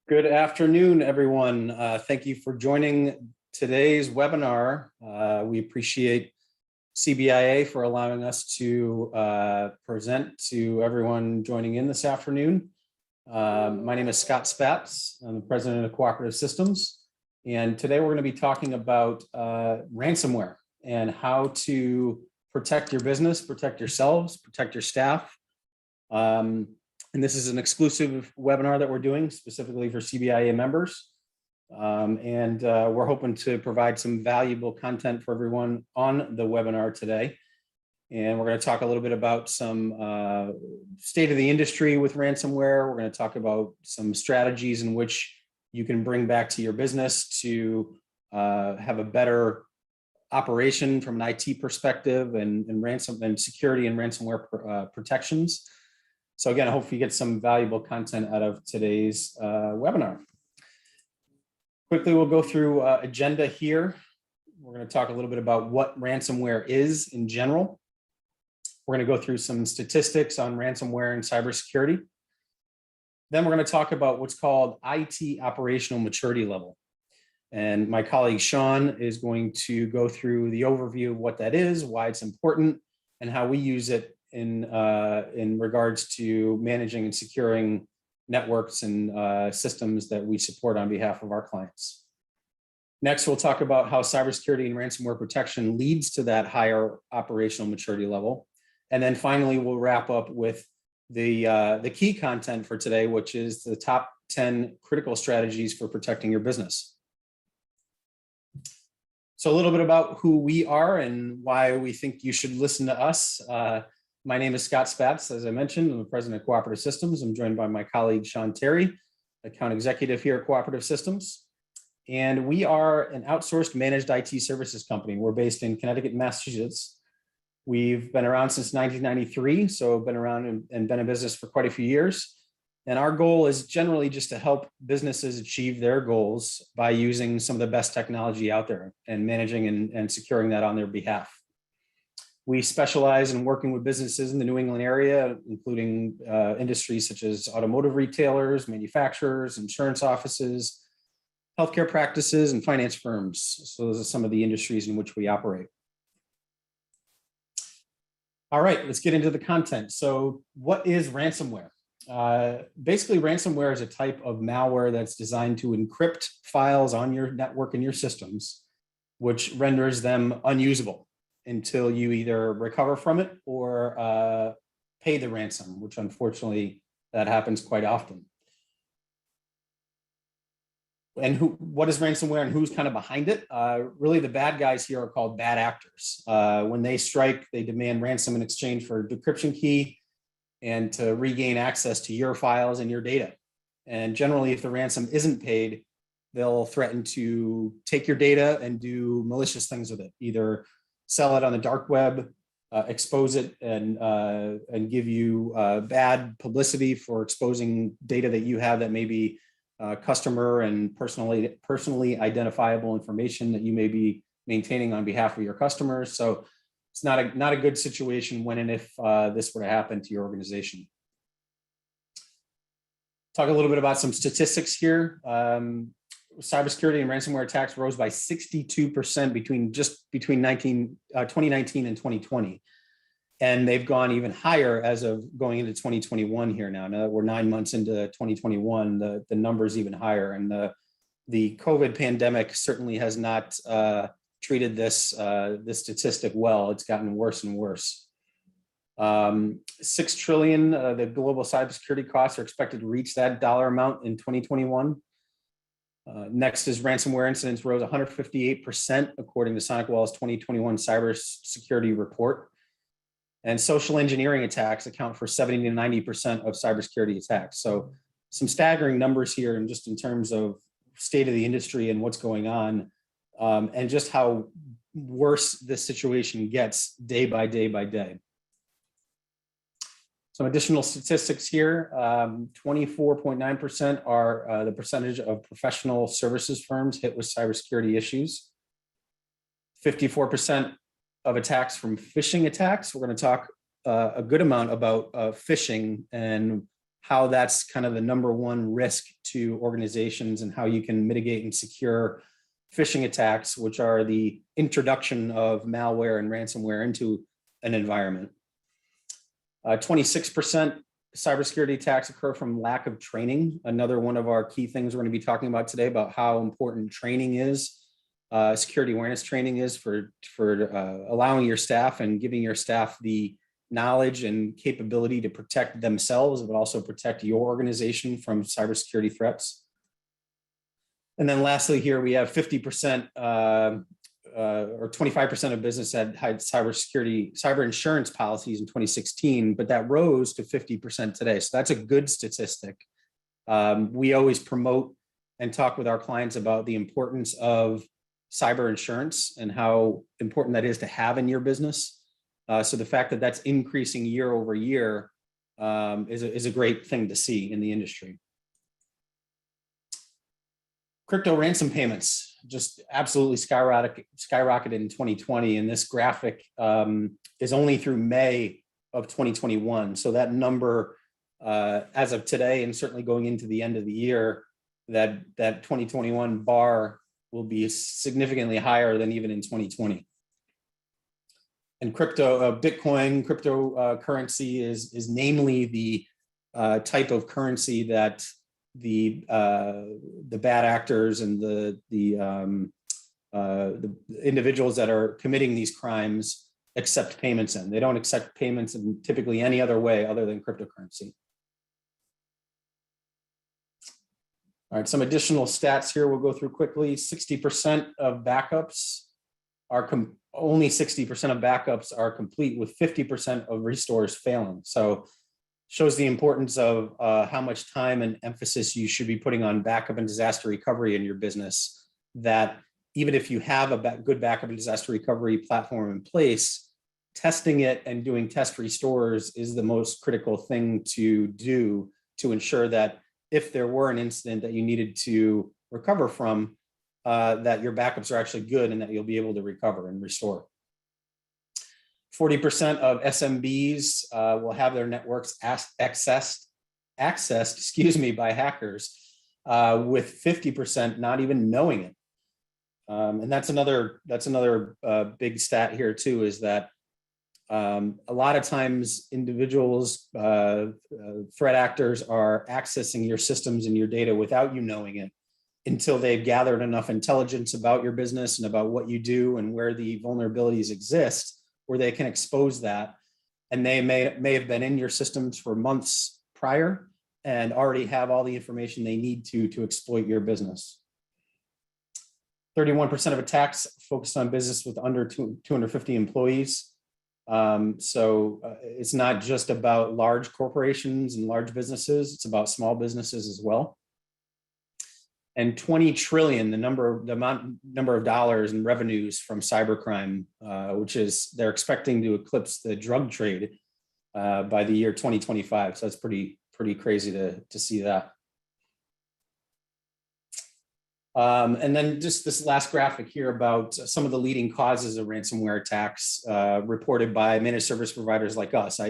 Good afternoon, everyone. Thank you for joining today's webinar. We appreciate CBIA for allowing us to present to everyone joining in this afternoon. My name is Scott Spatz. I'm the president of Cooperative Systems. And today we're going to be talking about ransomware and how to protect your business, protect yourselves, protect your staff. And this is an exclusive webinar that we're doing specifically for CBIA members. We're hoping to provide some valuable content for everyone on the webinar today. And we're going to talk a little bit about some state of the industry with ransomware. We're going to talk about some strategies in which you can bring back to your business to have a better operation from an IT perspective and security and ransomware protections. So again, I hope you get some valuable content out of today's webinar. Quickly, we'll go through agenda here. We're going to talk a little bit about what ransomware is in general. We're going to go through some statistics on ransomware and cybersecurity. Then we're going to talk about what's called IT operational maturity level. And my colleague Sean is going to go through the overview of what that is, why it's important, and how we use it in regards to managing and securing networks and systems that we support on behalf of our clients. Next, we'll talk about how cybersecurity and ransomware protection leads to that higher operational maturity level. And then finally, we'll wrap up with the key content for today, which is the top 10 critical strategies for protecting your business. So a little bit about who we are and why we think you should listen to us. My name is Scott Spatz. As I mentioned, I'm the president of Cooperative Systems. I'm joined by my colleague, Sean Terry, account executive here at Cooperative Systems. And we are an outsourced managed IT services company. We're based in Connecticut, Massachusetts. We've been around since 1993, so been around and been in business for quite a few years. And our goal is generally just to help businesses achieve their goals by using some of the best technology out there and managing and securing that on their behalf. We specialize in working with businesses in the New England area, including industries such as automotive retailers, manufacturers, insurance offices, healthcare practices, and finance firms. So those are some of the industries in which we operate. All right, let's get into the content. So what is ransomware? Basically, ransomware is a type of malware that's designed to encrypt files on your network and your systems, which renders them unusable until you either recover from it or pay the ransom, which unfortunately that happens quite often. And what is ransomware and who's kind of behind it? Really, the bad guys here are called bad actors. When they strike, they demand ransom in exchange for a decryption key and to regain access to your files and your data. And generally, if the ransom isn't paid, they'll threaten to take your data and do malicious things with it, either sell it on the dark web, expose it, and give you bad publicity for exposing data that you have that may be customer and personally identifiable information that you may be maintaining on behalf of your customers. So it's not a good situation when and if this were to happen to your organization. Talk a little bit about some statistics here. Cybersecurity and ransomware attacks rose by 62% between 2019 and 2020. And they've gone even higher as of going into 2021 here now. Now that we're 9 months into 2021, the number's even higher. And the COVID pandemic certainly has not treated this statistic well. It's gotten worse and worse. 6 trillion, the global cybersecurity costs are expected to reach that dollar amount in 2021. Next is ransomware incidents rose 158% according to SonicWall's 2021 cybersecurity report. And social engineering attacks account for 70 to 90% of cybersecurity attacks. So some staggering numbers here, and just in terms of state of the industry and what's going on, and just how worse this situation gets day by day by day. Some additional statistics here, 24.9% are the percentage of professional services firms hit with cybersecurity issues. 54% of attacks from phishing attacks. We're going to talk a good amount about phishing and how that's kind of the #1 risk to organizations and how you can mitigate and secure phishing attacks, which are the introduction of malware and ransomware into an environment. 26% cybersecurity attacks occur from lack of training. Another one of our key things we're going to be talking about today about how important training is, security awareness training is for allowing your staff and giving your staff the knowledge and capability to protect themselves, but also protect your organization from cybersecurity threats. And then lastly, here we have 50% or 25% of business had cyber insurance policies in 2016, but that rose to 50% today. So that's a good statistic. We always promote and talk with our clients about the importance of cyber insurance and how important that is to have in your business. So the fact that that's increasing year over year is a great thing to see in the industry. Crypto ransom payments just absolutely skyrocketed in 2020. And this graphic is only through May of 2021. So that number, as of today, and certainly going into the end of the year, that 2021 bar will be significantly higher than even in 2020. And Bitcoin cryptocurrency is namely the type of currency that the bad actors and the individuals that are committing these crimes accept payments in. They don't accept payments in typically any other way other than cryptocurrency. All right, some additional stats here we'll go through quickly. 60% of backups are only 60% of backups are complete, with 50% of restores failing. So shows the importance of how much time and emphasis you should be putting on backup and disaster recovery in your business, that even if you have a good backup and disaster recovery platform in place, testing it and doing test restores is the most critical thing to do to ensure that if there were an incident that you needed to recover from, that your backups are actually good and that you'll be able to recover and restore. 40% of SMBs will have their networks accessed by hackers, with 50% not even knowing it. And that's another big stat here too, is that a lot of times individuals, threat actors are accessing your systems and your data without you knowing it, until they've gathered enough intelligence about your business and about what you do and where the vulnerabilities exist, where they can expose that. And they may have been in your systems for months prior and already have all the information they need to exploit your business. 31% of attacks focused on business with under 250 employees. So it's not just about large corporations and large businesses, it's about small businesses as well. And 20 trillion, the number of dollars in revenues from cybercrime, which is they're expecting to eclipse the drug trade by the year 2025. So that's pretty crazy to see that. And then just this last graphic here about some of the leading causes of ransomware attacks reported by managed service providers like us.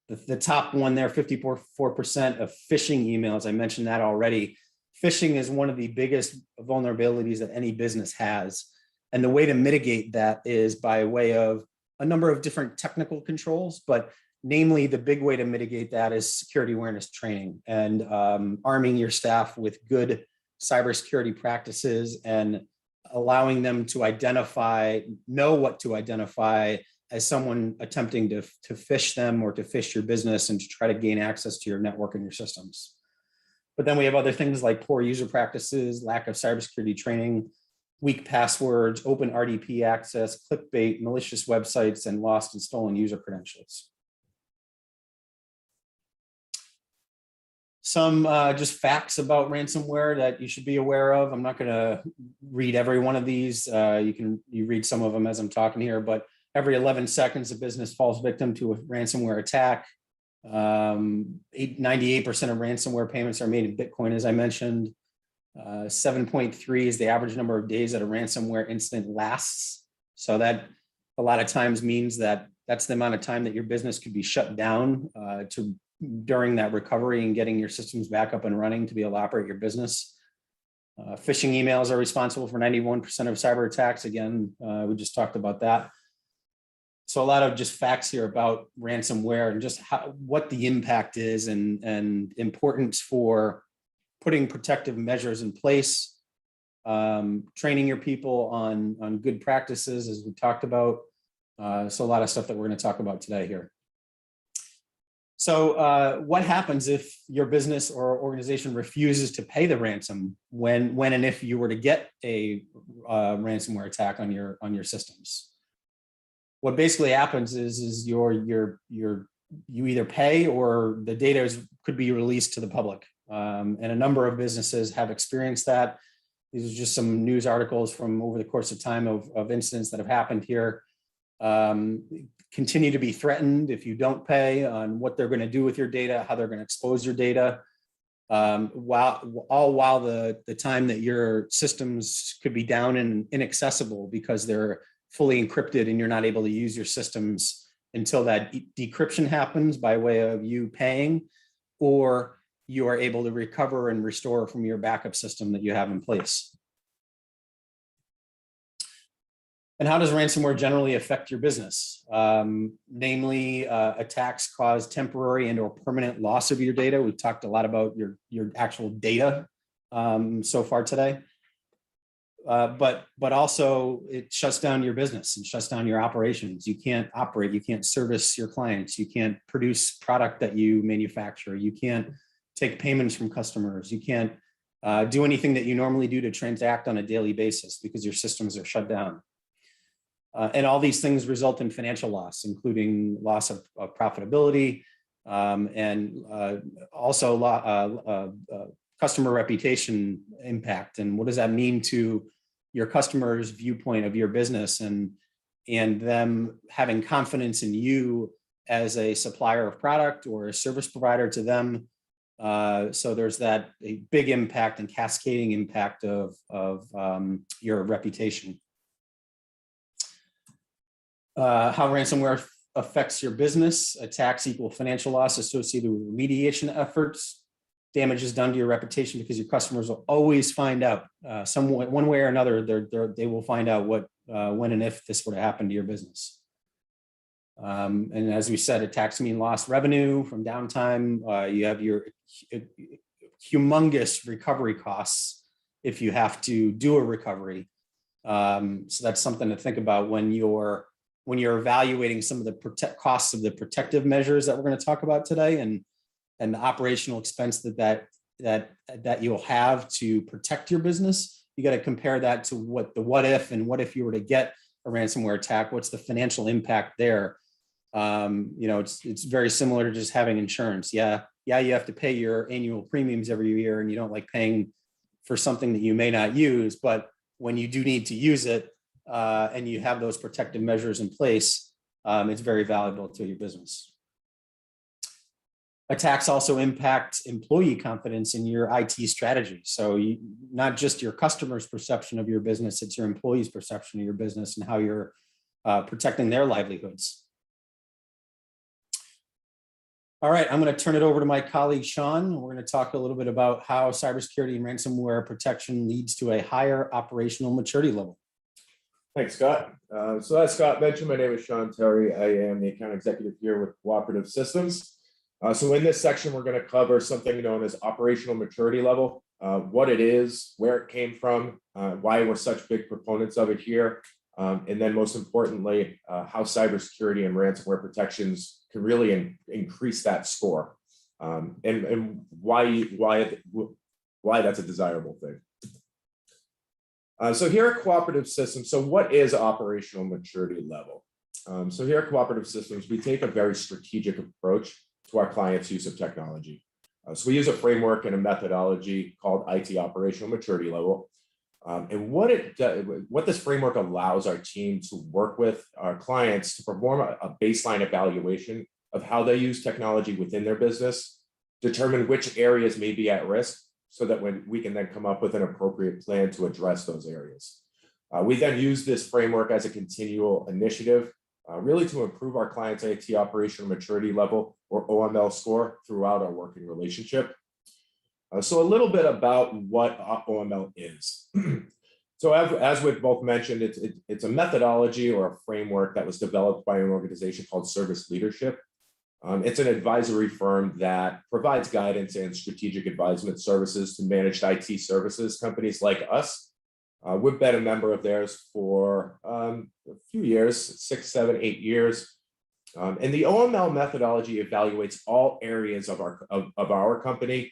The top one there, 54% of phishing emails. I mentioned that already. Phishing is one of the biggest vulnerabilities that any business has. And the way to mitigate that is by way of a number of different technical controls, but namely the big way to mitigate that is security awareness training and arming your staff with good cybersecurity practices and allowing them to know what to identify as someone attempting to phish them or to phish your business and to try to gain access to your network and your systems. But then we have other things like poor user practices, lack of cybersecurity training, weak passwords, open RDP access, clickbait, malicious websites, and lost and stolen user credentials. Some just facts about ransomware that you should be aware of. I'm not going to read every one of these. You read some of them as I'm talking here, but every 11 seconds, a business falls victim to a ransomware attack. 98% of ransomware payments are made in Bitcoin, as I mentioned. 7.3 is the average number of days that a ransomware incident lasts. So that a lot of times means that that's the amount of time that your business could be shut down to during that recovery and getting your systems back up and running to be able to operate your business. Phishing emails are responsible for 91% of cyber attacks. Again, we just talked about that. So a lot of just facts here about ransomware and just what the impact is and importance for putting protective measures in place, training your people on good practices, as we talked about. So a lot of stuff that we're going to talk about today here. So what happens if your business or organization refuses to pay the ransom when and if you were to get a ransomware attack on your systems? What basically happens is you either pay or the data could be released to the public. And a number of businesses have experienced that. These are just some news articles from over the course of time of incidents that have happened here. Continue to be threatened if you don't pay, on what they're going to do with your data, how they're going to expose your data, while the time that your systems could be down and inaccessible because they're fully encrypted and you're not able to use your systems until that decryption happens by way of you paying, or you are able to recover and restore from your backup system that you have in place. And how does ransomware generally affect your business? Namely, attacks cause temporary and or permanent loss of your data. We've talked a lot about your actual data so far today. But also it shuts down your business and shuts down your operations. You can't operate, you can't service your clients, you can't produce product that you manufacture, you can't take payments from customers, you can't do anything that you normally do to transact on a daily basis because your systems are shut down. And all these things result in financial loss, including loss of profitability, and also customer reputation impact. And what does that mean to your customers' viewpoint of your business and them having confidence in you as a supplier of product or a service provider to them? So there's a big impact and cascading impact of your reputation. How ransomware affects your business. Attacks equal financial loss associated with remediation efforts. Damage is done to your reputation because your customers will always find out one way or another. They will find out when and if this were to happen to your business. And as we said, attacks mean lost revenue from downtime. You have your humongous recovery costs if you have to do a recovery. So that's something to think about when you're evaluating some of the costs of the protective measures that we're going to talk about today, and the operational expense that you'll have to protect your business. You got to compare that to what if you were to get a ransomware attack, what's the financial impact there? It's very similar to just having insurance. Yeah, you have to pay your annual premiums every year, and you don't like paying for something that you may not use, but when you do need to use it, and you have those protective measures in place, it's very valuable to your business. Attacks also impact employee confidence in your IT strategy. So not just your customer's perception of your business, it's your employees' perception of your business and how you're protecting their livelihoods. All right, I'm going to turn it over to my colleague, Sean. We're going to talk a little bit about how cybersecurity and ransomware protection leads to a higher operational maturity level. Thanks, Scott. So as Scott mentioned, my name is Sean Terry. I am the account executive here with Cooperative Systems. So in this section, we're going to cover something known as operational maturity level, what it is, where it came from, why we're such big proponents of it here, and then most importantly, how cybersecurity and ransomware protections can really increase that score, and why that's a desirable thing. So here at Cooperative Systems, so what is operational maturity level? So here at Cooperative Systems, we take a very strategic approach to our clients' use of technology. So we use a framework and a methodology called IT operational maturity level. And what this framework allows our team to work with our clients to perform a baseline evaluation of how they use technology within their business, determine which areas may be at risk, so that when we can then come up with an appropriate plan to address those areas. We then use this framework as a continual initiative, really to improve our clients' IT operational maturity level or OML score throughout our working relationship. So a little bit about what OML is. So as we've both mentioned, it's a methodology or a framework that was developed by an organization called Service Leadership. It's an advisory firm that provides guidance and strategic advisement services to managed IT services companies like us. We've been a member of theirs for a few years, 6, 7, 8 years. And the OML methodology evaluates all areas of our company,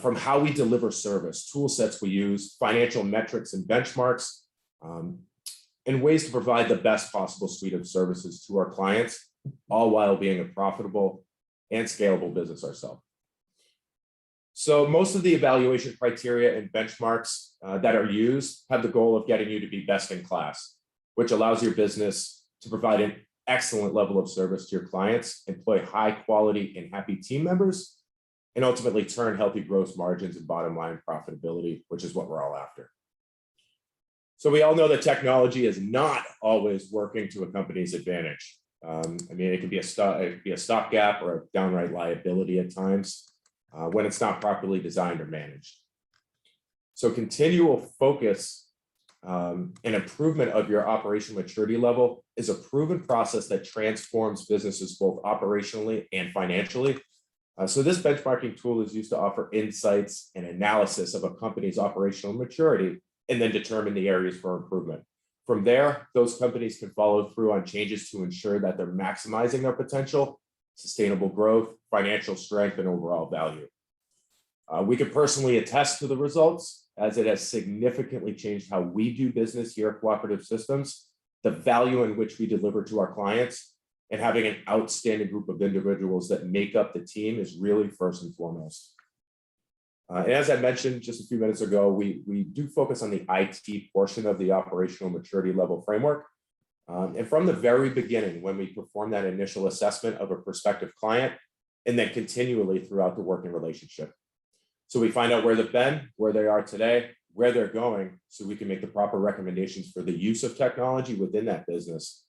from how we deliver service, tool sets we use, financial metrics and benchmarks, and ways to provide the best possible suite of services to our clients, all while being a profitable and scalable business ourselves. So most of the evaluation criteria and benchmarks that are used have the goal of getting you to be best in class, which allows your business to provide an excellent level of service to your clients, employ high quality and happy team members, and ultimately turn healthy gross margins and bottom line profitability, which is what we're all after. So we all know that technology is not always working to a company's advantage. I mean, it can be a stopgap or a downright liability at times when it's not properly designed or managed. So continual focus and improvement of your operational maturity level is a proven process that transforms businesses both operationally and financially. So this benchmarking tool is used to offer insights and analysis of a company's operational maturity and then determine the areas for improvement. From there, those companies can follow through on changes to ensure that they're maximizing their potential, sustainable growth, financial strength, and overall value. We can personally attest to the results, as it has significantly changed how we do business here at Cooperative Systems, the value in which we deliver to our clients, and having an outstanding group of individuals that make up the team is really first and foremost. And as I mentioned just a few minutes ago, we do focus on the IT portion of the operational maturity level framework. And from the very beginning, when we perform that initial assessment of a prospective client, and then continually throughout the working relationship. So we find out where they've been, where they are today, where they're going, so we can make the proper recommendations for the use of technology within that business.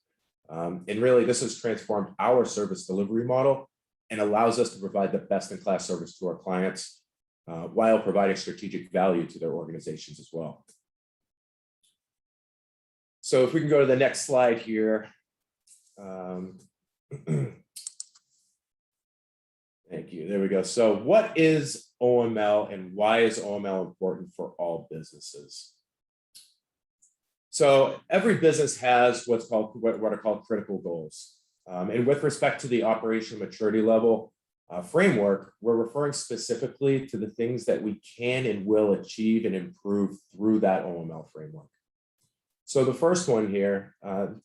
And really, this has transformed our service delivery model and allows us to provide the best-in-class service to our clients while providing strategic value to their organizations as well. So if we can go to the next slide here. Thank you. There we go. So what is OML and why is OML important for all businesses? So every business has what are called critical goals. And with respect to the operational maturity level framework, we're referring specifically to the things that we can and will achieve and improve through that OML framework. So the first one here,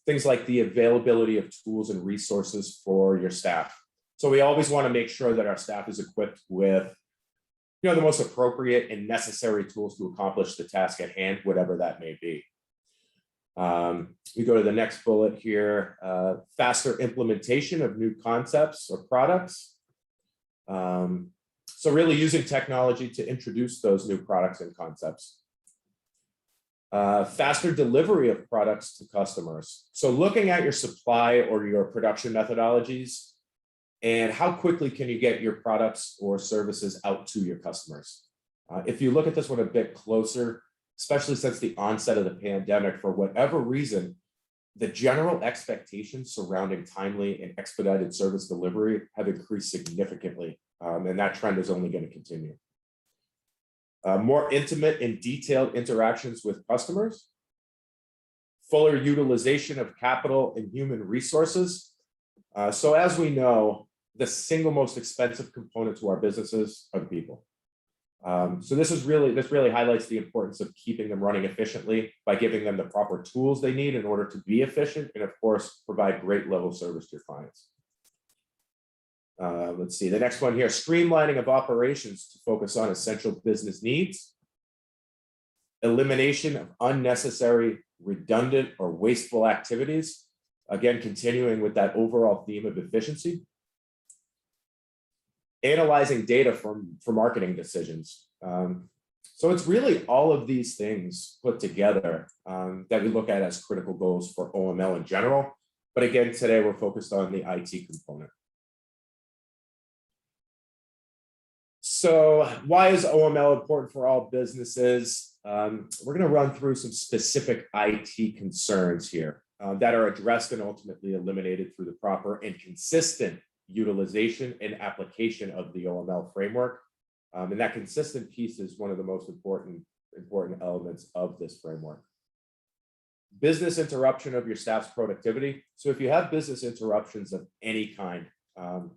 things like the availability of tools and resources for your staff. So we always want to make sure that our staff is equipped with the most appropriate and necessary tools to accomplish the task at hand, whatever that may be. We go to the next bullet here, faster implementation of new concepts or products. So really using technology to introduce those new products and concepts. Faster delivery of products to customers. So looking at your supply or your production methodologies and how quickly can you get your products or services out to your customers. If you look at this one a bit closer, especially since the onset of the pandemic, for whatever reason, the general expectations surrounding timely and expedited service delivery have increased significantly, and that trend is only going to continue. More intimate and detailed interactions with customers, fuller utilization of capital and human resources. So as we know, the single most expensive component to our businesses are the people. So this really highlights the importance of keeping them running efficiently by giving them the proper tools they need in order to be efficient and, of course, provide great level of service to your clients. Let's see, the next one here, streamlining of operations to focus on essential business needs, elimination of unnecessary, redundant, or wasteful activities. Again, continuing with that overall theme of efficiency. Analyzing data for marketing decisions. So it's really all of these things put together that we look at as critical goals for OML in general. But again, today we're focused on the IT component. So why is OML important for all businesses? We're going to run through some specific IT concerns here that are addressed and ultimately eliminated through the proper and consistent utilization and application of the OML framework. And that consistent piece is one of the most important elements of this framework. Business interruption of your staff's productivity. So if you have business interruptions of any kind,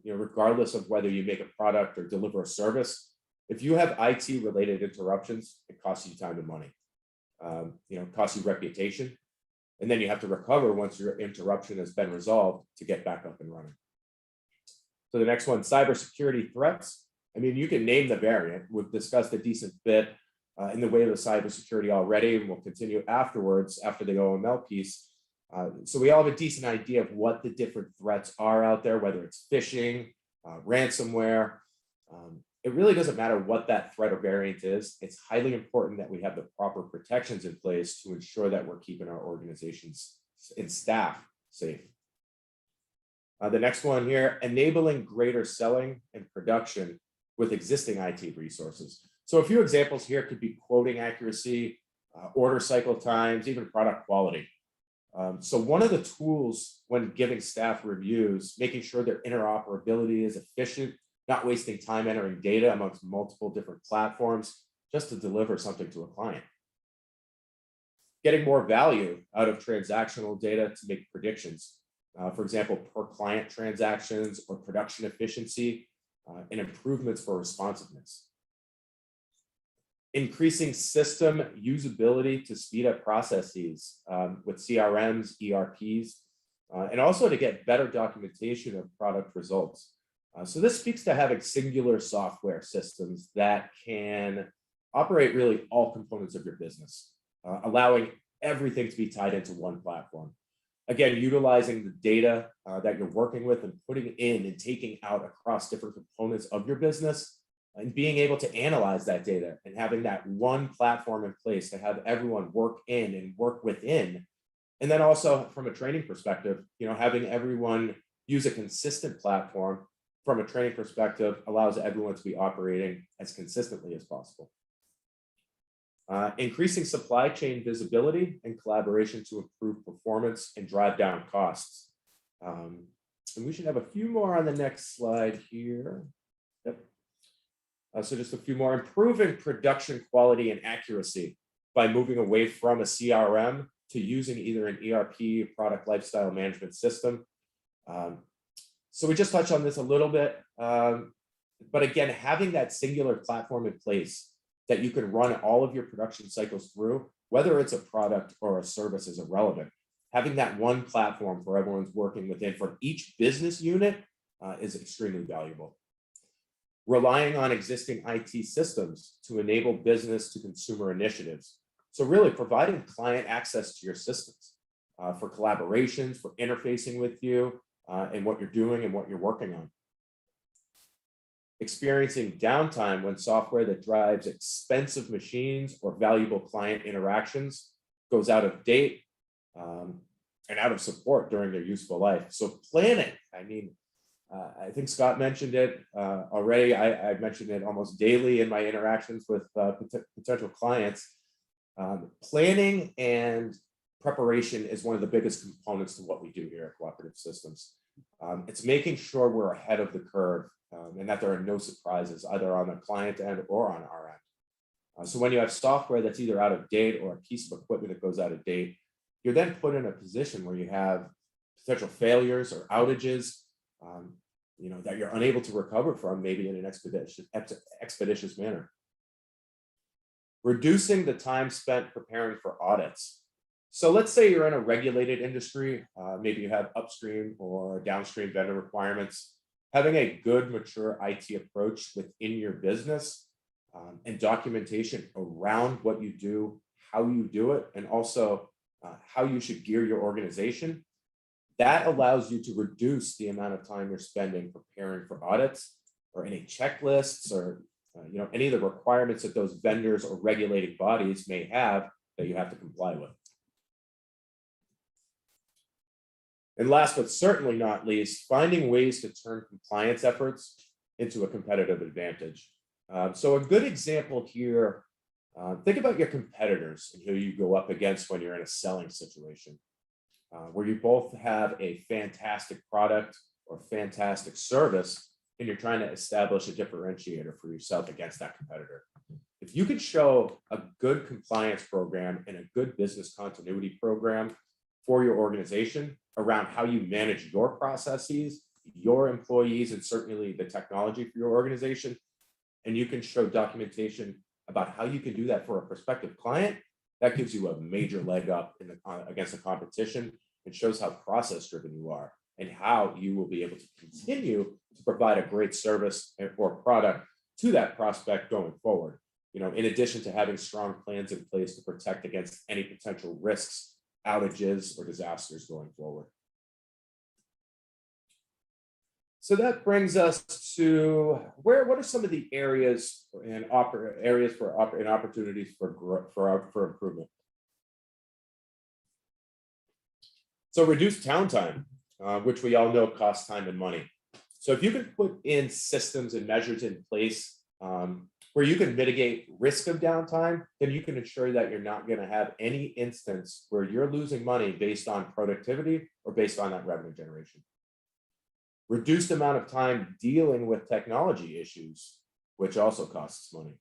regardless of whether you make a product or deliver a service, if you have IT related interruptions, it costs you time and money. It costs you reputation, and then you have to recover once your interruption has been resolved to get back up and running. So the next one, cybersecurity threats. I mean, you can name the variant. We've discussed a decent bit in the way of the cybersecurity already, and we'll continue afterwards after the OML piece. So we all have a decent idea of what the different threats are out there, whether it's phishing, ransomware. It really doesn't matter what that threat or variant is. It's highly important that we have the proper protections in place to ensure that we're keeping our organizations and staff safe. The next one here, enabling greater selling and production with existing IT resources. So a few examples here could be quoting accuracy, order cycle times, even product quality. So one of the tools when giving staff reviews, making sure their interoperability is efficient, not wasting time entering data amongst multiple different platforms just to deliver something to a client. Getting more value out of transactional data to make predictions. For example, per client transactions or production efficiency and improvements for responsiveness. Increasing system usability to speed up processes with CRMs, ERPs, and also to get better documentation of product results. So this speaks to having singular software systems that can operate really all components of your business, allowing everything to be tied into one platform. Again, utilizing the data that you're working with and putting in and taking out across different components of your business, and being able to analyze that data and having that one platform in place to have everyone work in and work within. And then also from a training perspective, having everyone use a consistent platform from a training perspective allows everyone to be operating as consistently as possible. Increasing supply chain visibility and collaboration to improve performance and drive down costs. And we should have a few more on the next slide here. Yep. So just a few more. Improving production quality and accuracy by moving away from a CRM to using either an ERP, product lifestyle management system. So we just touched on this a little bit, but again, having that singular platform in place that you can run all of your production cycles through, whether it's a product or a service is irrelevant. Having that one platform for everyone's working within for each business unit is extremely valuable. Relying on existing IT systems to enable business to consumer initiatives. So really providing client access to your systems for collaborations, for interfacing with you and what you're doing and what you're working on. Experiencing downtime when software that drives expensive machines or valuable client interactions goes out of date and out of support during their useful life. So planning, I think Scott mentioned it already. I mentioned it almost daily in my interactions with potential clients. Planning and preparation is one of the biggest components to what we do here at Cooperative Systems. It's making sure we're ahead of the curve and that there are no surprises either on the client end or on our end. So when you have software that's either out of date or a piece of equipment that goes out of date, you're then put in a position where you have potential failures or outages that you're unable to recover from, maybe in an expeditious manner. Reducing the time spent preparing for audits. So let's say you're in a regulated industry, maybe you have upstream or downstream vendor requirements. Having a good, mature IT approach within your business and documentation around what you do, how you do it, and also how you should gear your organization. That allows you to reduce the amount of time you're spending preparing for audits or any checklists or any of the requirements that those vendors or regulated bodies may have that you have to comply with. And last but certainly not least, finding ways to turn compliance efforts into a competitive advantage. So a good example here, think about your competitors and who you go up against when you're in a selling situation, where you both have a fantastic product or fantastic service, and you're trying to establish a differentiator for yourself against that competitor. If you could show a good compliance program and a good business continuity program for your organization around how you manage your processes, your employees, and certainly the technology for your organization, and you can show documentation about how you can do that for a prospective client, that gives you a major leg up against the competition and shows how process driven you are and how you will be able to continue to provide a great service or product to that prospect going forward. In addition to having strong plans in place to protect against any potential risks, outages, or disasters going forward. So that brings us to what are some of the areas and opportunities for improvement. So reduced downtime, which we all know costs time and money. So if you can put in systems and measures in place where you can mitigate risk of downtime, then you can ensure that you're not going to have any instance where you're losing money based on productivity or based on that revenue generation. Reduced amount of time dealing with technology issues, which also costs money.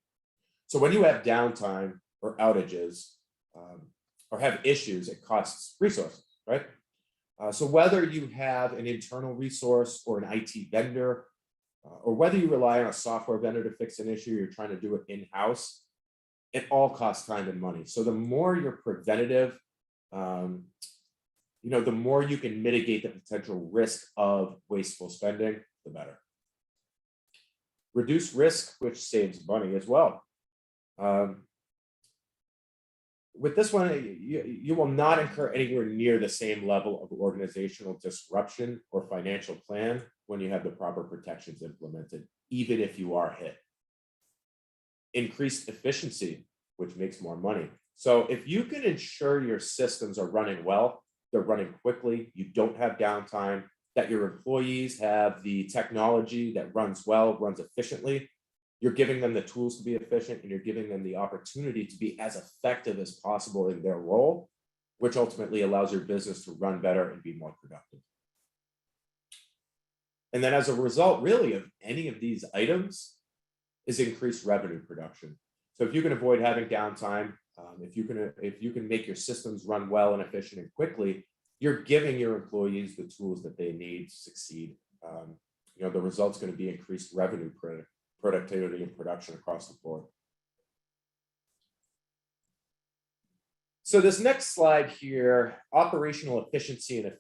So when you have downtime or outages or have issues, it costs resources, right? So whether you have an internal resource or an IT vendor, or whether you rely on a software vendor to fix an issue, you're trying to do it in-house, it all costs time and money. So the more you're preventative, the more you can mitigate the potential risk of wasteful spending, the better. Reduce risk, which saves money as well. With this one, you will not incur anywhere near the same level of organizational disruption or financial plan when you have the proper protections implemented, even if you are hit. Increased efficiency, which makes more money. So if you can ensure your systems are running well, they're running quickly, you don't have downtime, that your employees have the technology that runs well, runs efficiently, you're giving them the tools to be efficient, and you're giving them the opportunity to be as effective as possible in their role, which ultimately allows your business to run better and be more productive. And then as a result, really, of any of these items is increased revenue production. So if you can avoid having downtime, if you can make your systems run well and efficient and quickly, you're giving your employees the tools that they need to succeed. The result's going to be increased revenue productivity and production across the board. So this next slide here, operational efficiency and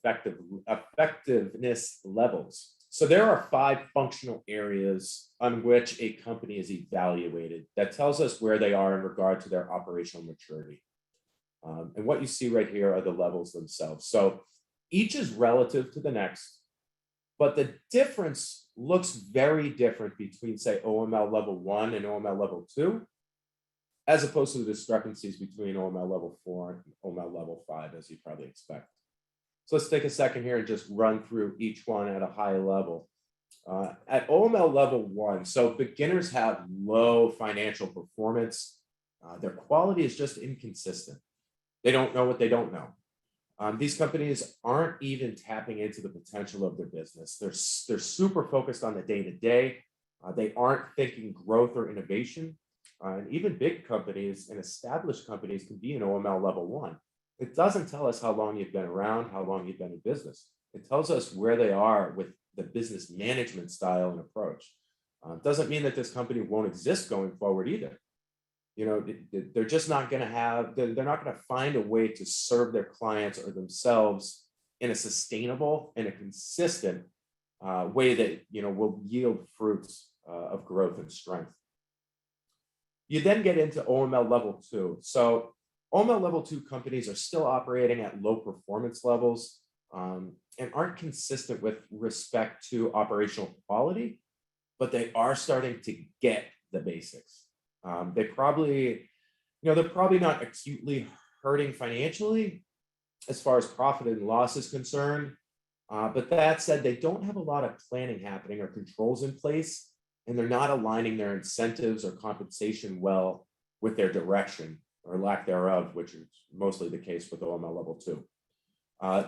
effectiveness levels. So there are 5 functional areas on which a company is evaluated that tells us where they are in regard to their operational maturity. And what you see right here are the levels themselves. So each is relative to the next, but the difference looks very different between, say, OML level 1 and OML level 2, as opposed to the discrepancies between OML level 4 and OML level 5, as you probably expect. So let's take a second here and just run through each one at a high level. At OML level 1, so beginners have low financial performance. Their quality is just inconsistent. They don't know what they don't know. These companies aren't even tapping into the potential of their business. They're super focused on the day-to-day. They aren't thinking growth or innovation. And even big companies and established companies can be in OML level 1. It doesn't tell us how long you've been around, how long you've been in business. It tells us where they are with the business management style and approach. It doesn't mean that this company won't exist going forward either. They're just not going to have, they're not going to find a way to serve their clients or themselves in a sustainable and a consistent way that, will yield fruits of growth and strength. You then get into OML level 2. So OML level 2 companies are still operating at low performance levels and aren't consistent with respect to operational quality, but they are starting to get the basics. They're probably not acutely hurting financially as far as profit and loss is concerned. But that said, they don't have a lot of planning happening or controls in place and they're not aligning their incentives or compensation well with their direction or lack thereof, which is mostly the case with OML level 2.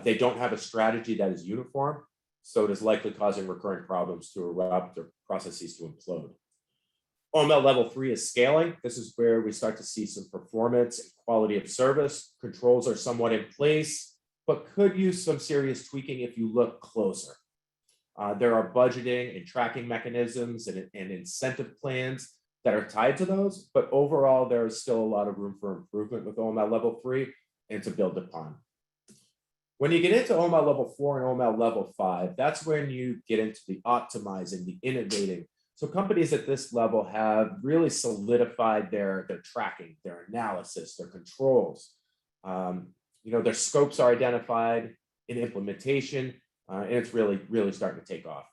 They don't have a strategy that is uniform, so it is likely causing recurring problems to erupt or processes to implode. OML level 3 is scaling. This is where we start to see some performance and quality of service. Controls are somewhat in place, but could use some serious tweaking if you look closer. There are budgeting and tracking mechanisms and incentive plans that are tied to those, but overall, there is still a lot of room for improvement with OML level 3 and to build upon. When you get into OML level 4 and OML level 5, that's when you get into the optimizing, the innovating. So companies at this level have really solidified their tracking, their analysis, their controls. Their scopes are identified in implementation, and it's really starting to take off.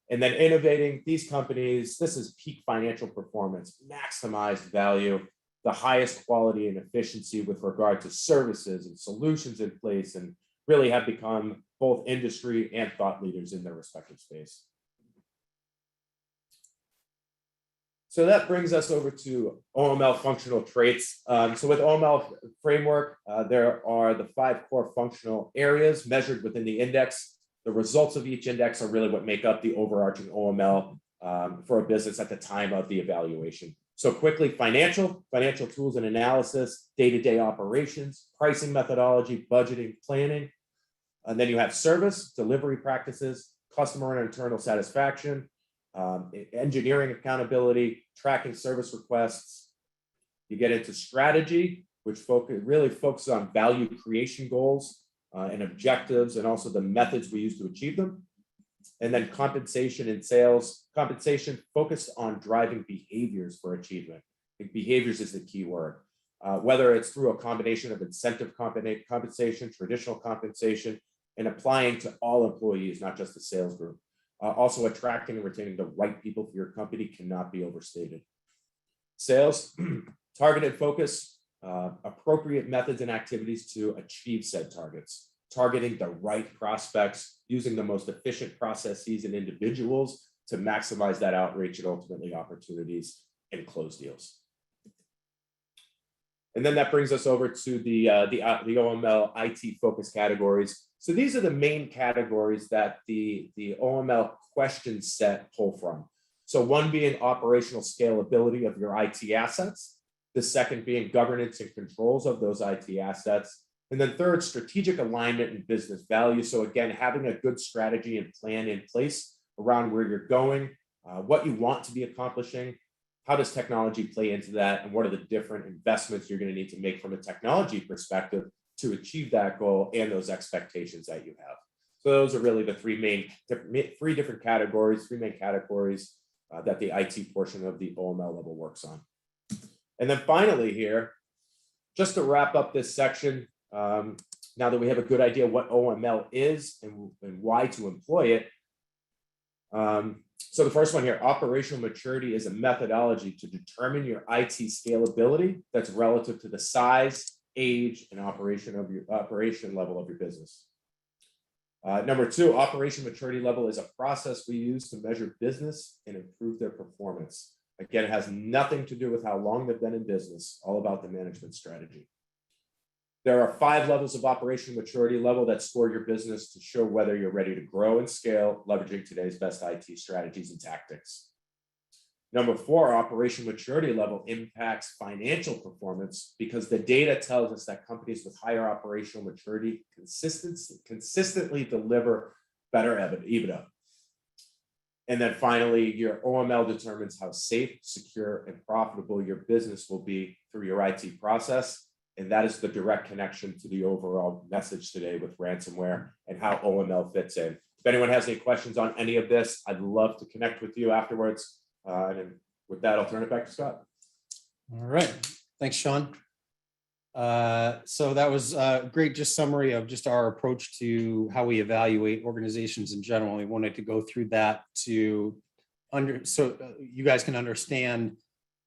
And then innovating, these companies, this is peak financial performance, maximized value, the highest quality and efficiency with regard to services and solutions in place, and really have become both industry and thought leaders in their respective space. So that brings us over to OML functional traits. So with OML framework, there are the 5 core functional areas measured within the index. The results of each index are really what make up the overarching OML for a business at the time of the evaluation. So quickly, financial tools and analysis, day-to-day operations, pricing methodology, budgeting, planning. And then you have service, delivery practices, customer and internal satisfaction, engineering accountability, tracking service requests. You get into strategy, which really focuses on value creation goals and objectives, and also the methods we use to achieve them. And then compensation and sales. Compensation focused on driving behaviors for achievement. I think behaviors is the key word. Whether it's through a combination of incentive compensation, traditional compensation, and applying to all employees, not just the sales group. Also, attracting and retaining the right people for your company cannot be overstated. Sales, targeted focus, appropriate methods and activities to achieve said targets, targeting the right prospects, using the most efficient processes and individuals to maximize that outreach and ultimately opportunities and close deals. And then that brings us over to the OML IT focus categories. So these are the main categories that the OML question set pull from. So one being operational scalability of your IT assets, the second being governance and controls of those IT assets, and then third, strategic alignment and business value. So again, having a good strategy and plan in place around where you're going, what you want to be accomplishing, how does technology play into that, and what are the different investments you're going to need to make from a technology perspective to achieve that goal and those expectations that you have. So those are really the three main categories that the IT portion of the OML level works on. And then finally here, just to wrap up this section, now that we have a good idea what OML is and why to employ it. So the first one here, operational maturity is a methodology to determine your IT scalability that's relative to the size, age, and operation level of your business. Number two, operation maturity level is a process we use to measure business and improve their performance. Again, it has nothing to do with how long they've been in business, all about the management strategy. There are 5 levels of operational maturity level that score your business to show whether you're ready to grow and scale, leveraging today's best IT strategies and tactics. Number 4, operational maturity level impacts financial performance because the data tells us that companies with higher operational maturity consistently deliver better EBITDA. And then finally, your OML determines how safe, secure, and profitable your business will be through your IT process. And that is the direct connection to the overall message today with ransomware and how OML fits in. If anyone has any questions on any of this, I'd love to connect with you afterwards. And with that, I'll turn it back to Scott. All right. Thanks, Sean. So that was a great just summary of just our approach to how we evaluate organizations in general. We wanted to go through that so you guys can understand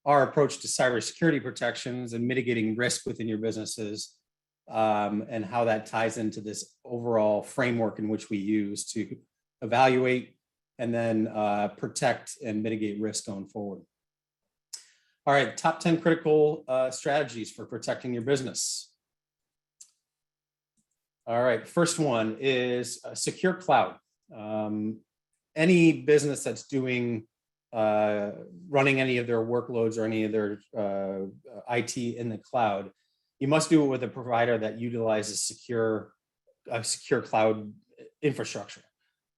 our approach to cybersecurity protections and mitigating risk within your businesses, and how that ties into this overall framework in which we use to evaluate and then protect and mitigate risk going forward. All right, top 10 critical strategies for protecting your business. All right, first one is secure cloud. Any business that's doing running any of their workloads or any of their IT in the cloud, you must do it with a provider that utilizes secure cloud infrastructure.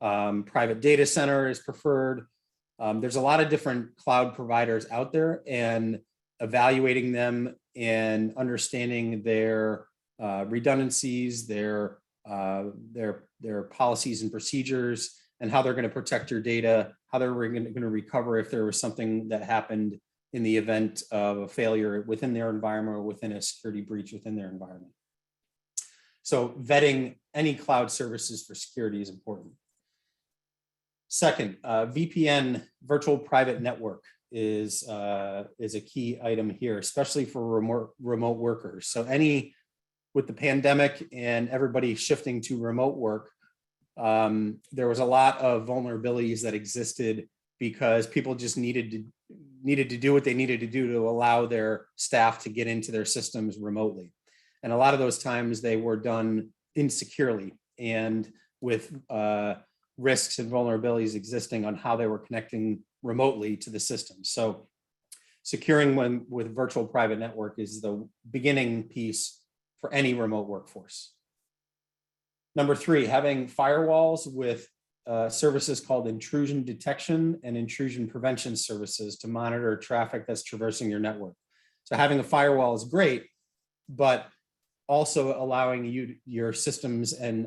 Private data center is preferred. There's a lot of different cloud providers out there, and evaluating them and understanding their redundancies, their policies and procedures, and how they're going to protect your data, how they're going to recover if there was something that happened in the event of a failure within their environment or within a security breach within their environment. So vetting any cloud services for security is important. Second, VPN, virtual private network, is a key item here, especially for remote workers. So with the pandemic and everybody shifting to remote work, there was a lot of vulnerabilities that existed because people just needed to do what they needed to do to allow their staff to get into their systems remotely. And a lot of those times they were done insecurely and with risks and vulnerabilities existing on how they were connecting remotely to the system. So securing with virtual private network is the beginning piece for any remote workforce. Number three, having firewalls with services called intrusion detection and intrusion prevention services to monitor traffic that's traversing your network. So having a firewall is great, but also allowing your systems and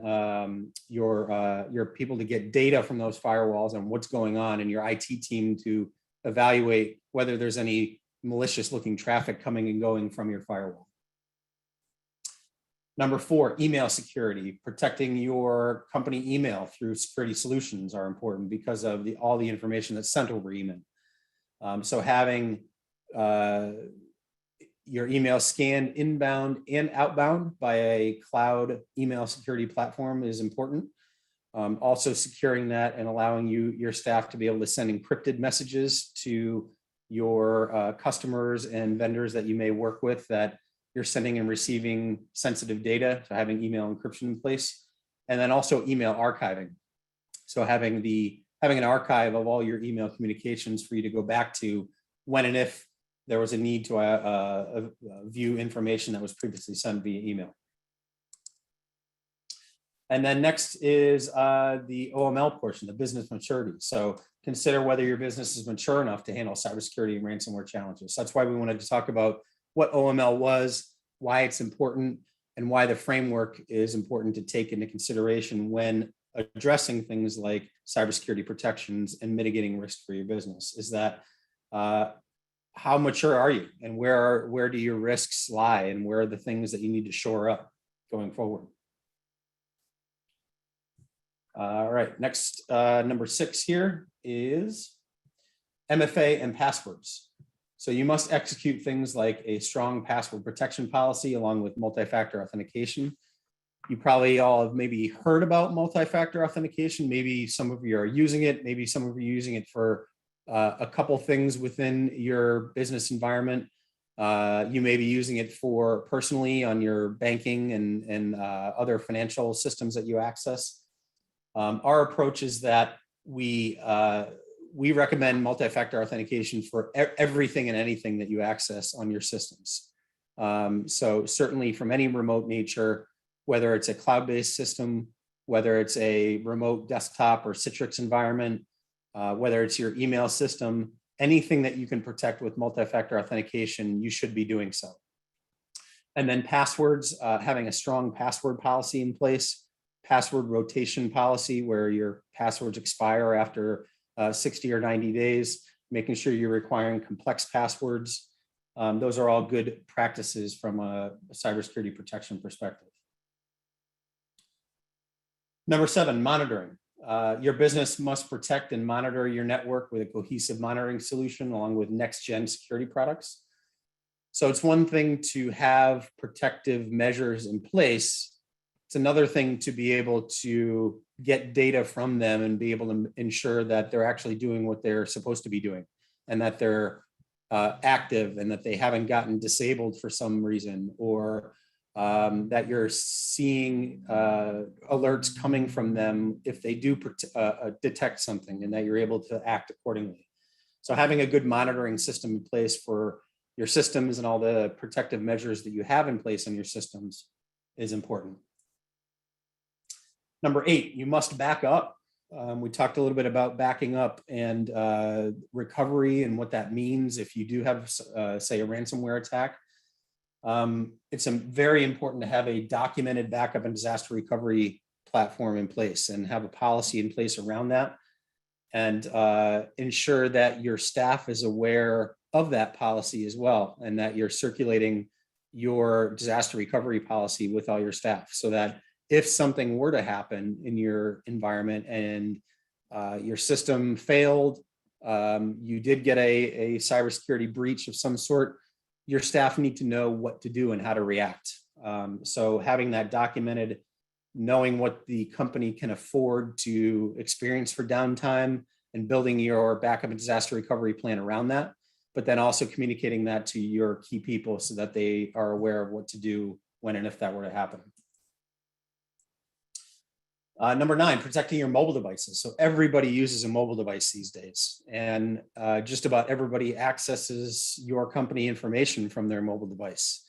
your people to get data from those firewalls and what's going on, and your IT team to evaluate whether there's any malicious looking traffic coming and going from your firewall. Number four, email security. Protecting your company email through security solutions are important because of all the information that's sent over email. So having your email scanned inbound and outbound by a cloud email security platform is important. Also securing that and allowing your staff to be able to send encrypted messages to your customers and vendors that you may work with that you're sending and receiving sensitive data, so having email encryption in place. And then also email archiving. So having an archive of all your email communications for you to go back to when and if there was a need to view information that was previously sent via email. And then next is the OML portion, the business maturity. So consider whether your business is mature enough to handle cybersecurity and ransomware challenges. That's why we wanted to talk about what OML was, why it's important, and why the framework is important to take into consideration when addressing things like cybersecurity protections and mitigating risk for your business. Is that how mature are you, and where do your risks lie, and where are the things that you need to shore up going forward? All right, next, number 6 here is MFA and passwords. So you must execute things like a strong password protection policy along with multi-factor authentication. You probably all have maybe heard about multi-factor authentication. Maybe some of you are using it. Maybe some of you are using it for a couple things within your business environment. You may be using it for personally on your banking and other financial systems that you access. Our approach is that we recommend multi-factor authentication for everything and anything that you access on your systems. So certainly from any remote nature, whether it's a cloud-based system, whether it's a remote desktop or Citrix environment, whether it's your email system, anything that you can protect with multi-factor authentication, you should be doing so. And then passwords, having a strong password policy in place, password rotation policy where your passwords expire after 60 or 90 days, making sure you're requiring complex passwords. Those are all good practices from a cybersecurity protection perspective. Number 7, monitoring. Your business must protect and monitor your network with a cohesive monitoring solution along with next-gen security products. So it's one thing to have protective measures in place, It's another thing to be able to get data from them and be able to ensure that they're actually doing what they're supposed to be doing, and that they're active, and that they haven't gotten disabled for some reason, or that you're seeing alerts coming from them if they do detect something, and that you're able to act accordingly. So having a good monitoring system in place for your systems and all the protective measures that you have in place on your systems is important. Number 8, you must back up. We talked a little bit about backing up and recovery and what that means if you do have, say, a ransomware attack. It's very important to have a documented backup and disaster recovery platform in place, and have a policy in place around that, and ensure that your staff is aware of that policy as well, and that you're circulating your disaster recovery policy with all your staff, so that if something were to happen in your environment and your system failed, you did get a cybersecurity breach of some sort, your staff need to know what to do and how to react. So having that documented, knowing what the company can afford to experience for downtime, and building your backup and disaster recovery plan around that, but then also communicating that to your key people so that they are aware of what to do when and if that were to happen. Number 9, protecting your mobile devices. So everybody uses a mobile device these days, and just about everybody accesses your company information from their mobile device.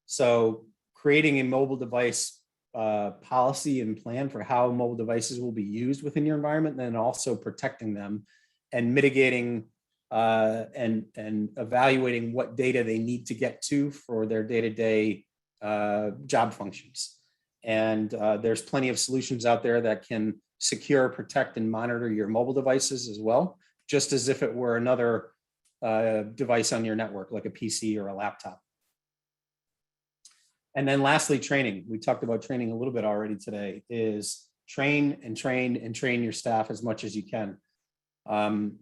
So creating a mobile device policy and plan for how mobile devices will be used within your environment, and then also protecting them and mitigating and evaluating what data they need to get to for their day-to-day job functions. And there's plenty of solutions out there that can secure, protect, and monitor your mobile devices as well, just as if it were another device on your network, like a PC or a laptop. And then lastly, training. We talked about training a little bit already today, is train and train and train your staff as much as you can.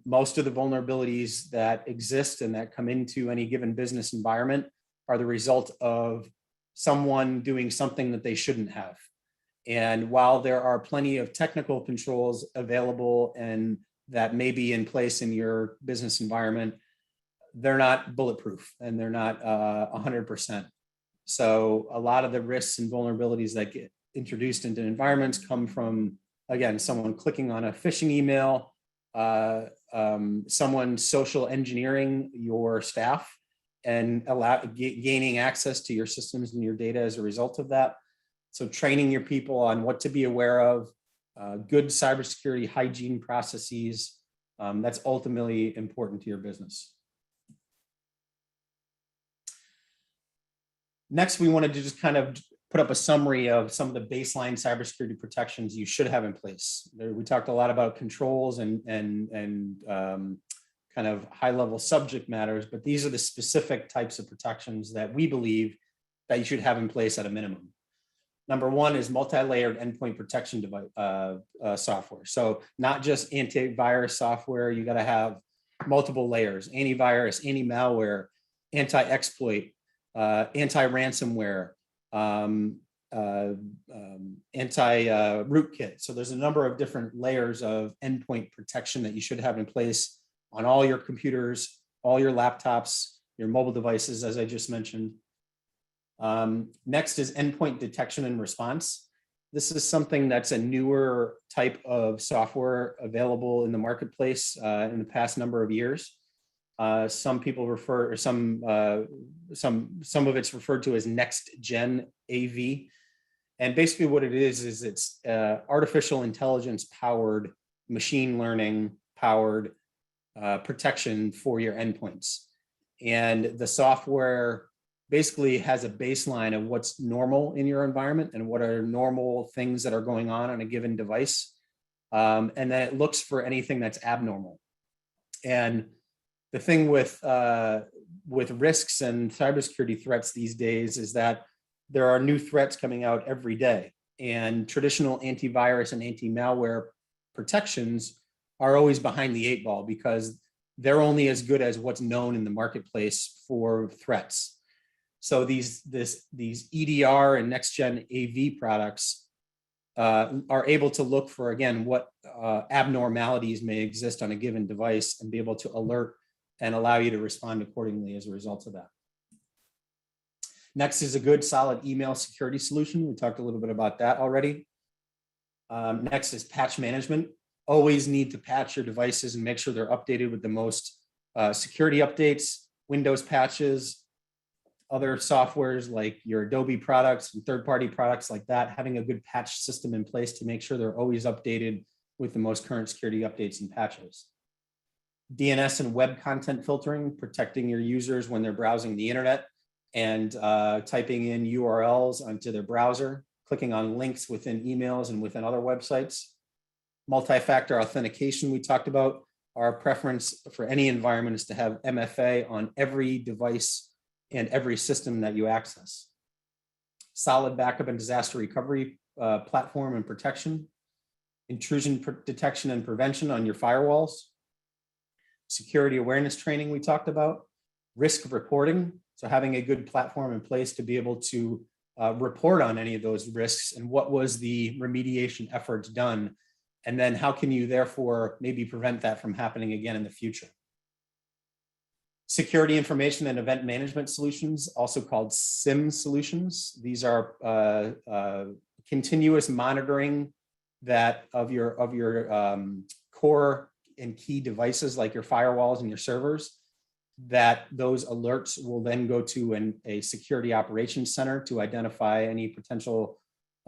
Most of the vulnerabilities that exist and that come into any given business environment are the result of someone doing something that they shouldn't have. And while there are plenty of technical controls available and that may be in place in your business environment, they're not bulletproof, and they're not 100%. So a lot of the risks and vulnerabilities that get introduced into environments come from, again, someone clicking on a phishing email, someone social engineering your staff and gaining access to your systems and your data as a result of that. So training your people on what to be aware of, good cybersecurity hygiene processes, that's ultimately important to your business. Next, we wanted to just kind of put up a summary of some of the baseline cybersecurity protections you should have in place. We talked a lot about controls and kind of high-level subject matters, but these are the specific types of protections that we believe that you should have in place at a minimum. Number 1 is multi-layered endpoint protection software. So not just antivirus software, you got to have multiple layers: antivirus, anti-malware, anti-exploit, anti-ransomware, anti-rootkit. So there's a number of different layers of endpoint protection that you should have in place on all your computers, all your laptops, your mobile devices, as I just mentioned. Next is endpoint detection and response. This is something that's a newer type of software available in the marketplace in the past number of years. Some people refer, or some of it's referred to as next gen AV. And basically what it is it's artificial intelligence powered, machine learning powered protection for your endpoints. And the software basically has a baseline of what's normal in your environment and what are normal things that are going on a given device. And then it looks for anything that's abnormal. And the thing with risks and cybersecurity threats these days is that there are new threats coming out every day, and traditional antivirus and anti-malware protections are always behind the 8 ball because they're only as good as what's known in the marketplace for threats. So these EDR and next gen AV products are able to look for, again, what abnormalities may exist on a given device and be able to alert and allow you to respond accordingly as a result of that. Next is a good solid email security solution. We talked a little bit about that already. Next is patch management. Always need to patch your devices and make sure they're updated with the most security updates, Windows patches, other softwares like your Adobe products and third-party products like that, having a good patch system in place to make sure they're always updated with the most current security updates and patches. DNS and web content filtering, protecting your users when they're browsing the internet and typing in URLs onto their browser, clicking on links within emails and within other websites. Multi-factor authentication we talked about. Our preference for any environment is to have MFA on every device and every system that you access. Solid backup and disaster recovery platform and protection. Intrusion detection and prevention on your firewalls. Security awareness training we talked about. Risk reporting, so having a good platform in place to be able to report on any of those risks and what was the remediation efforts done, and then how can you therefore maybe prevent that from happening again in the future. Security information and event management solutions, also called SIM solutions. These are continuous monitoring that of your core and key devices like your firewalls and your servers, that those alerts will then go to a security operations center to identify any potential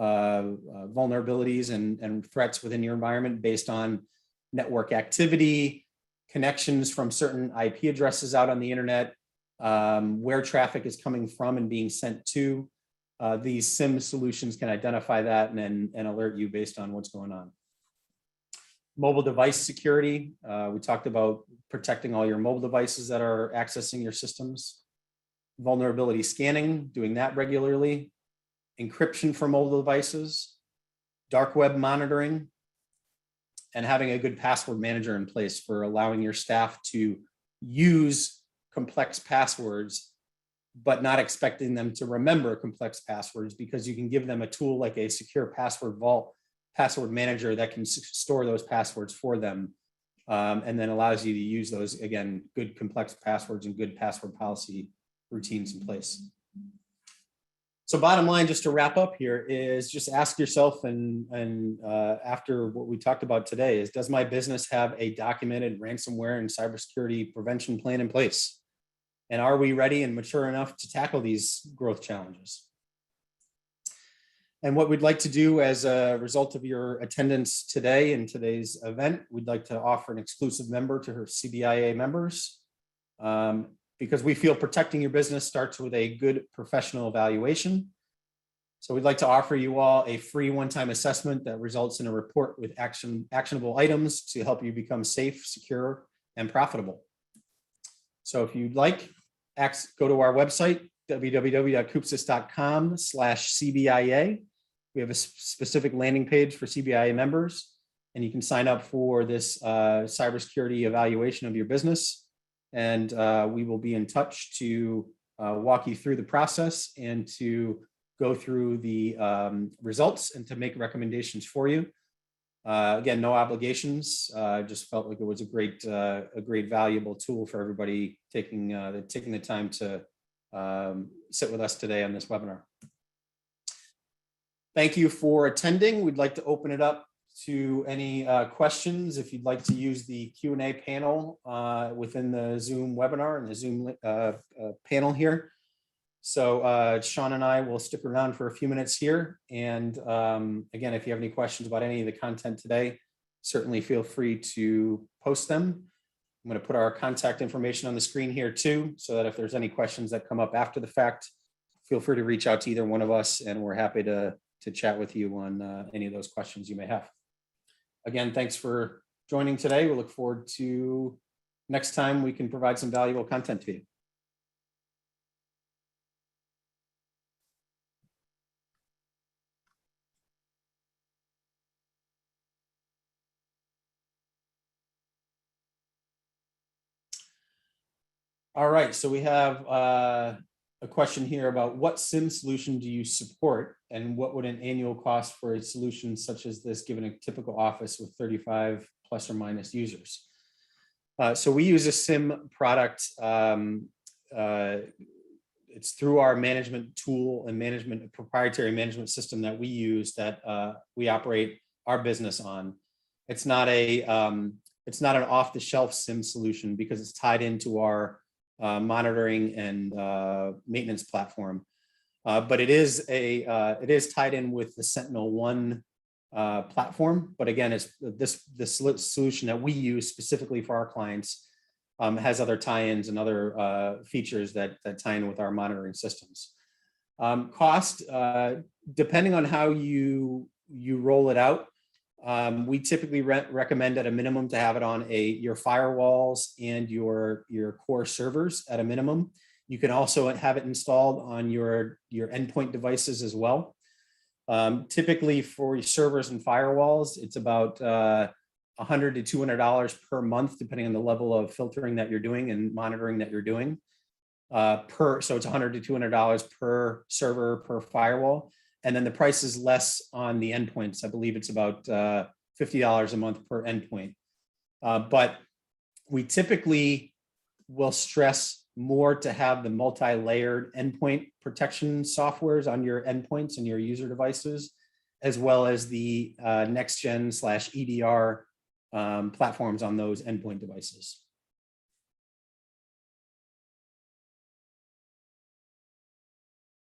vulnerabilities and threats within your environment based on network activity, connections from certain IP addresses out on the internet, where traffic is coming from and being sent to. These SIM solutions can identify that and alert you based on what's going on. Mobile device security. We talked about protecting all your mobile devices that are accessing your systems. Vulnerability scanning, doing that regularly. Encryption for mobile devices. Dark web monitoring. And having a good password manager in place for allowing your staff to use complex passwords, but not expecting them to remember complex passwords, because you can give them a tool like a secure password vault password manager that can store those passwords for them, and then allows you to use those, again, good complex passwords and good password policy routines in place. So bottom line, just to wrap up here, is just ask yourself, and after what we talked about today, is does my business have a documented ransomware and cybersecurity prevention plan in place? And are we ready and mature enough to tackle these growth challenges? And what we'd like to do as a result of your attendance today in today's event, we'd like to offer an exclusive member to her CBIA members, because we feel protecting your business starts with a good professional evaluation. So we'd like to offer you all a free one-time assessment that results in a report with actionable items to help you become safe, secure, and profitable. So if you'd like, go to our website, www.coopsys.com/CBIA. We have a specific landing page for CBIA members, and you can sign up for this cybersecurity evaluation of your business. And we will be in touch to walk you through the process and to go through the results and to make recommendations for you. Again, no obligations. Just felt like it was a great valuable tool for everybody taking the time to sit with us today on this webinar. Thank you for attending. We'd like to open it up to any questions. If you'd like to use the Q&A panel within the Zoom webinar and the Zoom panel here. So Sean and I will stick around for a few minutes here. And again, if you have any questions about any of the content today, certainly feel free to post them. I'm going to put our contact information on the screen here too, so that if there's any questions that come up after the fact, feel free to reach out to either one of us, and we're happy to chat with you on any of those questions you may have. Again, thanks for joining today. We look forward to next time we can provide some valuable content to you. All right, so we have a question here about what SIM solution do you support, and what would an annual cost for a solution such as this given a typical office with 35 plus or minus users? So we use a SIM product. It's through our management tool and proprietary management system that we use, that we operate our business on. It's not an off-the-shelf SIM solution because it's tied into our monitoring and maintenance platform. But it is tied in with the SentinelOne platform. But again, it's this solution that we use specifically for our clients has other tie-ins and other features that tie in with our monitoring systems. Cost, depending on how you roll it out, we typically recommend at a minimum to have it on your firewalls and your core servers at a minimum. You can also have it installed on your endpoint devices as well. Typically for servers and firewalls, it's about $100 to $200 per month, depending on the level of filtering that you're doing and monitoring that you're doing. So it's $100 to $200 per server, per firewall. And then the price is less on the endpoints. I believe it's about $50 a month per endpoint. But we typically will stress more to have the multi-layered endpoint protection softwares on your endpoints and your user devices, as well as the next-gen /EDR platforms on those endpoint devices.